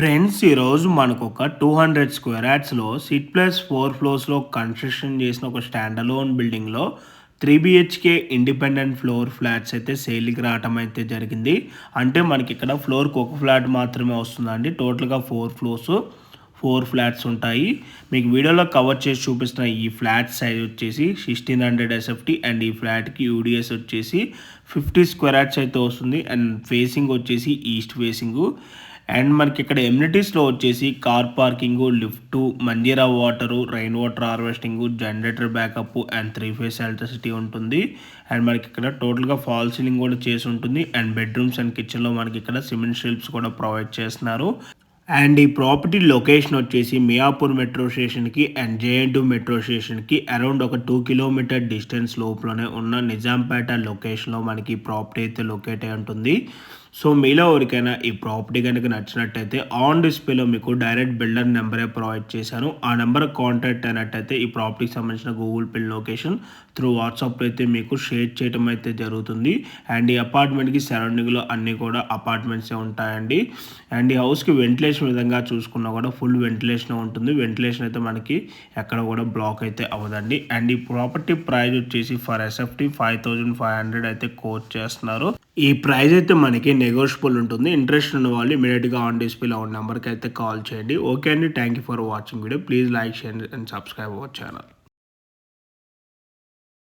Friends ఈరోజు మనకు ఒక 200 స్క్వేర్ యార్డ్స్లో సిట్ ప్లస్ 4 ఫ్లోర్స్లో కన్స్ట్రక్షన్ చేసిన ఒక స్టాండ్ అలోన్ బిల్డింగ్లో 3 BHK ఇండిపెండెంట్ ఫ్లోర్ ఫ్లాట్స్ అయితే సేల్కి రావటం అయితే జరిగింది. అంటే మనకి ఇక్కడ ఫ్లోర్కి ఒక ఫ్లాట్ మాత్రమే వస్తుందండి. టోటల్గా 4 ఫ్లోర్స్ 4 ఫ్లాట్స్ ఉంటాయి. మీకు వీడియోలో కవర్ చేసి చూపిస్తున్న ఈ ఫ్లాట్ సైజ్ వచ్చేసి 1600 SFT అండ్ ఈ ఫ్లాట్కి యూడిఎస్ వచ్చేసి 50 స్క్వేర్ యార్డ్స్ అయితే వస్తుంది. అండ్ ఫేసింగ్ వచ్చేసి ఈస్ట్ ఫేసింగు. అండ్ మనకి ఇక్కడ ఎమ్యూనిటీస్లో వచ్చేసి car parking, lift, Manjira water, rain water harvesting, generator backup and 3 phase electricity ఉంటుంది. అండ్ మనకి ఇక్కడ టోటల్గా ఫాల్ సీలింగ్ కూడా చేసి ఉంటుంది. అండ్ బెడ్రూమ్స్ అండ్ కిచెన్లో మనకి ఇక్కడ సిమెంట్ షెల్ఫ్స్ కూడా ప్రొవైడ్ చేస్తున్నారు. అండ్ ఈ ప్రాపర్టీ లొకేషన్ వచ్చేసి మియాపూర్ మెట్రో స్టేషన్కి అండ్ JN2 మెట్రో స్టేషన్కి అరౌండ్ ఒక 2 కిలోమీటర్ డిస్టెన్స్ లోపలనే ఉన్న నిజాంపేట లొకేషన్లో మనకి ఈ ప్రాపర్టీ అయితే లొకేట్ అయి ఉంటుంది. సో మీలో ఎవరికైనా ఈ ప్రాపర్టీ కనుక నచ్చినట్టయితే ఆన్ డిస్ప్లేలో మీకు డైరెక్ట్ బిల్డర్ నెంబరే ప్రొవైడ్ చేశాను. ఆ నెంబర్ కాంటాక్ట్ అయినట్టయితే ఈ ప్రాపర్టీకి సంబంధించిన Google pay location through WhatsApp అయితే మీకు షేర్ చేయడం అయితే జరుగుతుంది. అండ్ ఈ అపార్ట్మెంట్కి సరౌండింగ్లో అన్నీ కూడా అపార్ట్మెంట్సే ఉంటాయండి. అండ్ ఈ హౌస్కి వెంటిలేషన్ విధంగా చూసుకున్నా కూడా ఫుల్ వెంటిలేషన్ ఉంటుంది. వెంటిలేషన్ అయితే మనకి ఎక్కడ కూడా బ్లాక్ అయితే అవ్వదండి. అండ్ ఈ ప్రాపర్టీ ప్రైస్ వచ్చేసి ఫర్ SFT 5500 అయితే కోట్ చేస్తున్నారు. ఈ ప్రైస్ అయితే మనకి నెగోషియబుల్ ఉంటుంది. ఇంట్రెస్ట్ ఉన్న వాళ్ళు ఇమీడియట్గా ఆన్ డిస్ప్లేలో ఉన్న నెంబర్కి అయితే కాల్ చేయండి. ఓకే అండి, thank you for watching video. Please like, share and subscribe our channel.